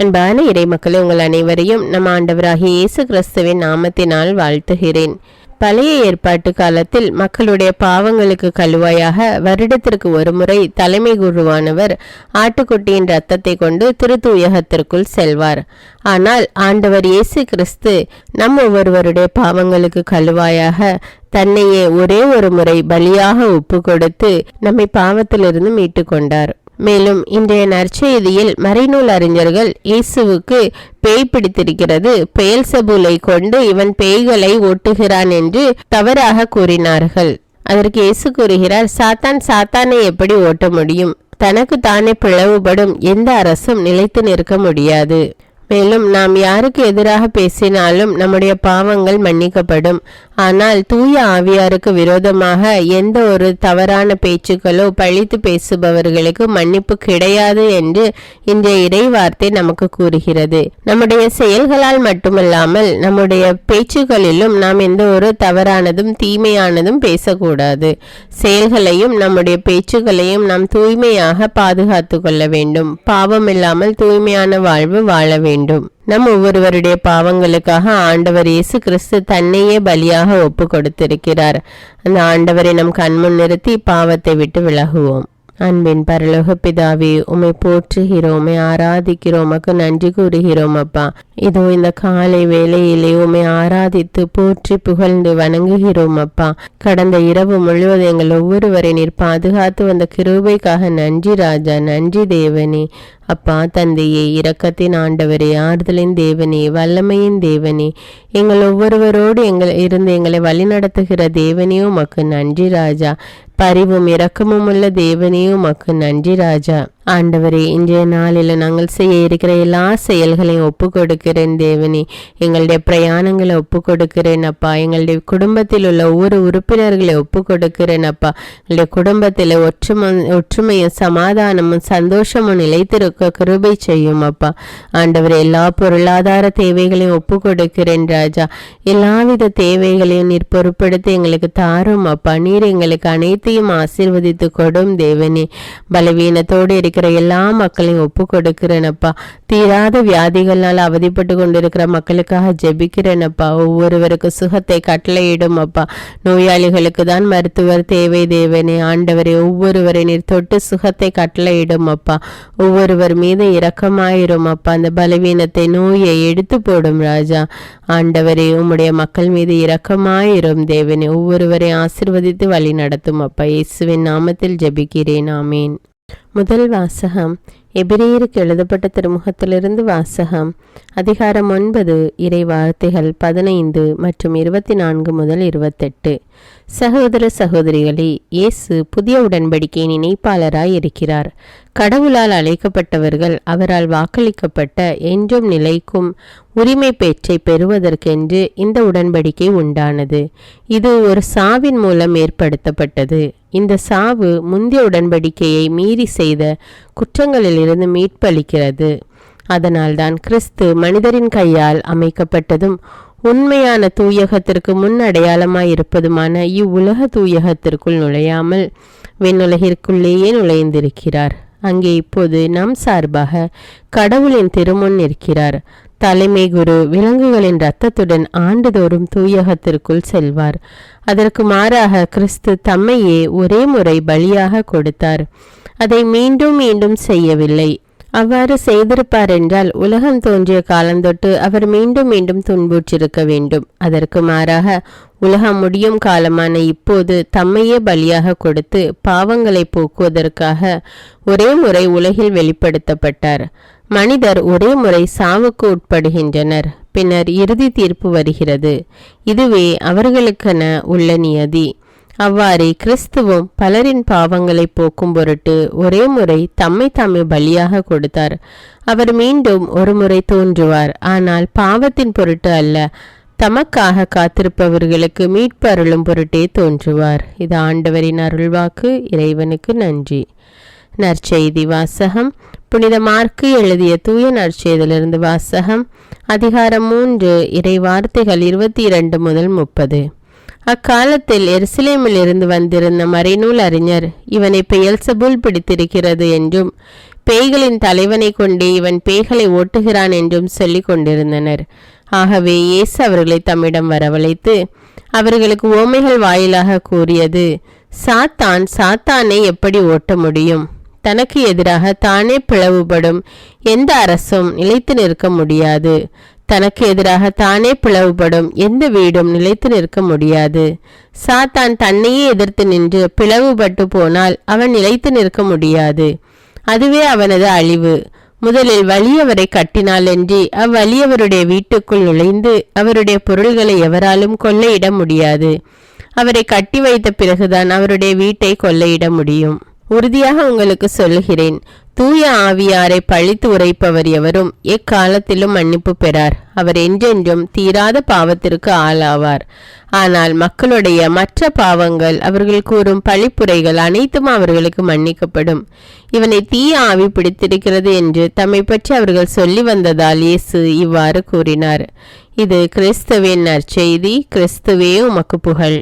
அன்பான இறைமக்களே, உங்கள் அனைவரையும் நம் ஆண்டவராகிய இயேசு கிறிஸ்துவின் நாமத்தினால் வாழ்த்துகிறேன். பழைய ஏற்பாட்டு காலத்தில் மக்களுடைய பாவங்களுக்கு கழுவாயாக வருடத்திற்கு ஒருமுறை தலைமை குருவானவர் ஆட்டுக்குட்டியின் இரத்தத்தை கொண்டு திருத்தூயகத்திற்குள் செல்வார். ஆனால் ஆண்டவர் இயேசு கிறிஸ்து நம் ஒவ்வொருவருடைய பாவங்களுக்கு கழுவாயாக தன்னையே ஒரே ஒரு முறை பலியாக ஒப்பு கொடுத்து நம்மை பாவத்திலிருந்து மீட்டு கொண்டார். மேலும் இன்றைய நற்செய்தியில் மறைநூல் அறிஞர்கள் இயேசுவுக்கு பேய் பிடித்திருக்கிறது, பெயல்செபூலை கொண்டு இவன் பேய்களை ஓட்டுகிறான் என்று தவறாக கூறினார்கள். அதற்கு இயேசு கூறுகிறார், சாத்தான் சாத்தானை எப்படி ஓட்ட முடியும்? தனக்கு தானே பிளவுபடும் எந்த அரசும் நிலைத்து நிற்க முடியாது. மேலும் நாம் யாருக்கு எதிராக பேசினாலும் நம்முடைய பாவங்கள் மன்னிக்கப்படும். ஆனால் தூய ஆவியாருக்கு விரோதமாக எந்த ஒரு தவறான பேச்சுக்களோ பழித்து பேசுபவர்களுக்கு மன்னிப்பு கிடையாது என்று இன்றைய இறை வார்த்தை நமக்கு கூறுகிறது. நம்முடைய செயல்களால் மட்டுமல்லாமல் நம்முடைய பேச்சுக்களிலும் நாம் எந்த ஒரு தவறானதும் தீமையானதும் பேசக்கூடாது. செயல்களையும் நம்முடைய பேச்சுக்களையும் நாம் தூய்மையாக பாதுகாத்து கொள்ள வேண்டும். பாவம் இல்லாமல் தூய்மையான வாழ்வு வாழ வேண்டும். நம் ஒவ்வொருவருடைய பாவங்களுக்காக ஆண்டவர் இயேசு கிறிஸ்து தன்னையே பலியாக ஒப்பு கொடுத்திருக்கிறார். அந்த ஆண்டவரை நம் கண்முன் நிறுத்தி பாவத்தை விட்டு விலகுவோம். அன்பின் பரலோக பிதாவே, உம்மை போற்றுகிறோம், உம்மை ஆராதிக்கிறோம், உமக்கு நன்றி கூறுகிறோம் அப்பா. இதோ இந்த காலை வேளையிலே உம்மை ஆராதித்து போற்றி புகழ்ந்து வணங்குகிறோம் அப்பா. கடந்த இரவு முழுவதும் எங்கள் ஒவ்வொருவரை நீர் பாதுகாத்து வந்த கிருபைக்காக நன்றி ராஜா, நன்றி தேவனே. அப்பா தந்தையே, இரக்கத்தின் ஆண்டவரே, ஆறுதலின் தேவனே, வல்லமையின் தேவனே, எங்கள் ஒவ்வொருவரோடு எங்களை வழிநடத்துகிற தேவனையும் உமக்கு நன்றி ராஜா. பரிவும் இரக்கமும் உள்ள தேவனையும் உமக்கு நன்றி ராஜா. ஆண்டவரே, இன்றைய நாளில் நாங்கள் செய்ய இருக்கிற எல்லா செயல்களையும் ஒப்பு கொடுக்கிறேன் தேவனே. எங்களுடைய பிரயாணங்களை ஒப்பு கொடுக்கிறேன் அப்பா. எங்களுடைய குடும்பத்தில் உள்ள ஒவ்வொரு உறுப்பினர்களை ஒப்பு கொடுக்கிறேன் அப்பா. எங்களுடைய குடும்பத்தில் ஒற்றுமையும் சமாதானமும் சந்தோஷமும் நிலைத்திருக்க கிருபை செய்யும் அப்பா. ஆண்டவரே, எல்லா பொருளாதார தேவைகளையும் ஒப்பு கொடுக்கிறேன் ராஜா. எல்லாவித தேவைகளையும் நீர் பொறுப்படுத்தி எங்களுக்கு தாரும் அப்பா. நீர் எங்களுக்கு அனைத்தையும் ஆசீர்வதித்து கொடும் தேவனே. பலவீனத்தோடு இருக்கிற எல்லா மக்களையும் ஒப்பு கொடுக்கிறேனப்பா. தீராத வியாதிகளால் அவதிப்பட்டு கொண்டிருக்கிற மக்களுக்காக ஜெபிக்கிறேனப்பா. ஒவ்வொருவருக்கு சுகத்தை கட்டளையிடும் அப்பா. நோயாளிகளுக்கு தான் மருத்துவர் தேவை தேவனே. ஆண்டவரை ஒவ்வொருவரை நீர் தொட்டு சுகத்தை கட்டளையிடும் அப்பா. ஒவ்வொருவர் மீது இரக்கமாயிரும் அப்பா. அந்த பலவீனத்தை நோயை எடுத்து போடும் ராஜா. ஆண்டவரே, உம்முடைய மக்கள் மீது இரக்கமாயிரும் தேவனே. ஒவ்வொருவரை ஆசிர்வதித்து வழி நடத்தும் அப்பா. இயேசுவின் நாமத்தில் ஜெபிக்கிறேன், ஆமீன். முதல் வாசகம் எபிரேயருக்கு எழுதப்பட்ட திருமுகத்திலிருந்து வாசகம். அதிகாரம் 9, இறை வார்த்தைகள் 15 மற்றும் 24 முதல் 28. சகோதர சகோதரிகளே, இயேசு புதிய உடன்படிக்கையின் இணைப்பாளராய் இருக்கிறார். கடவுளால் அழைக்கப்பட்டவர்கள் அவரால் வாக்களிக்கப்பட்ட என்றும் நிலைக்கும் உரிமை பேச்சை பெறுவதற்கென்று இந்த உடன்படிக்கை உண்டானது. இது ஒரு சாவின் மூலம் ஏற்படுத்தப்பட்டது. இந்த சாவு முந்தைய உடன்படிக்கையை மீறி செய்த குற்றங்களில் இருந்து மீட்பளிக்கிறது. அதனால்தான் கிறிஸ்து மனிதரின் கையால் அமைக்கப்பட்டதும் உண்மையான தூயகத்திற்கு முன் அடையாளமாய் இருப்பதுமான இவ்வுலக தூயகத்திற்குள் நுழையாமல் விண்ணுலகிற்குள்ளேயே நுழைந்திருக்கிறார். அங்கே இப்போது நம் சார்பாக கடவுளின் திருமுன் நிற்கிறார். தலைமை குரு விலங்குகளின் இரத்தத்துடன் ஆண்டுதோறும் தூயகத்திற்குள் செல்வார். அதற்கு மாறாக கிறிஸ்து தம்மையே ஒரே முறை பலியாக கொடுத்தார். அதை மீண்டும் மீண்டும் செய்யவில்லை. அவ்வாறு செய்திருப்பார் என்றால் உலகம் தோன்றிய காலந்தொட்டு அவர் மீண்டும் மீண்டும் துன்புற்றிருக்க வேண்டும். அதற்கு மாறாக உலகம் முடியும் காலமான இப்போது தம்மையே பலியாக கொடுத்து பாவங்களை போக்குவதற்காக ஒரே முறை உலகில் வெளிப்படுத்தப்பட்டார். மனிதர் ஒரே முறை சாவுக்கு உட்படுகின்றனர். பின்னர் இறுதி தீர்ப்பு வருகிறது. இதுவே அவர்களுக்கென உள்ள நியதி. அவ்வாறே கிறிஸ்துவும் பலரின் பாவங்களை போக்கும் பொருட்டு ஒரே முறை தம்மை பலியாக கொடுத்தார். அவர் மீண்டும் ஒரு முறை தோன்றுவார். ஆனால் பாவத்தின் பொருட்டு அல்ல, தமக்காக காத்திருப்பவர்களுக்கு மீட்பு அருளும் பொருட்டே தோன்றுவார். இது ஆண்டவரின் அருள்வாக்கு. இறைவனுக்கு நன்றி. நற்செய்தி வாசகம். புனித மார்க்கு எழுதிய தூய நற்செய்தியிலிருந்து வாசகம். அதிகாரம் 3, இறை வார்த்தைகள் 22 முதல் 30. அக்காலத்தில் எருசலேமில் இருந்து வந்திருந்த மறைநூல் அறிஞர் இவனை பெயல்செபூல் பிடித்திருக்கிறது என்றும் பேய்களின் தலைவனை கொண்டே இவன் பேய்களை ஓட்டுகிறான் என்றும் சொல்லிக் கொண்டிருந்தனர். ஆகவே இயேசு அவர்களை தம்மிடம் வரவழைத்து அவர்களுக்கு உவமைகள் வாயிலாக கூறியது, சாத்தான் சாத்தானை எப்படி ஓட்ட முடியும்? தனக்கு எதிராக தானே பிளவுபடும் எந்த அரசும் நிலைத்து நிற்க முடியாது. தனக்கு எதிராக தானே பிளவுபடும் எந்த வீடும் நிலைத்து நிற்க முடியாது. சாத்தான் தன்னையே எதிர்த்து நின்று பிளவுபட்டு போனால் அவன் நிலைத்து நிற்க முடியாது. அதுவே அவனது அழிவு. முதலில் வலியவரை கட்டினாலன்றி அவ்வலியவருடைய வீட்டுக்குள் நுழைந்து அவருடைய பொருள்களை எவராலும் கொள்ளையிட முடியாது. அவரை கட்டி வைத்த பிறகுதான் அவருடைய வீட்டை கொள்ளையிட முடியும். உறுதியாக உங்களுக்கு சொல்லுகிறேன், தூய ஆவியாரை பழித்து உரைப்பவர் எவரும் எக்காலத்திலும் மன்னிப்பு பெறார். அவர் என்றென்றும் தீராத பாவத்திற்கு ஆளாவார். ஆனால் மக்களுடைய மற்ற பாவங்கள், அவர்கள் கூறும் பழிப்புரைகள் அனைத்தும் அவர்களுக்கு மன்னிக்கப்படும். இவனை தீய ஆவி பிடித்திருக்கிறது என்று தம்மை பற்றி அவர்கள் சொல்லி வந்ததால் இயேசு இவ்வாறு கூறினார். இது கிறிஸ்துவின் நற்செய்தி. கிறிஸ்துவே உமக்கு புகழ்.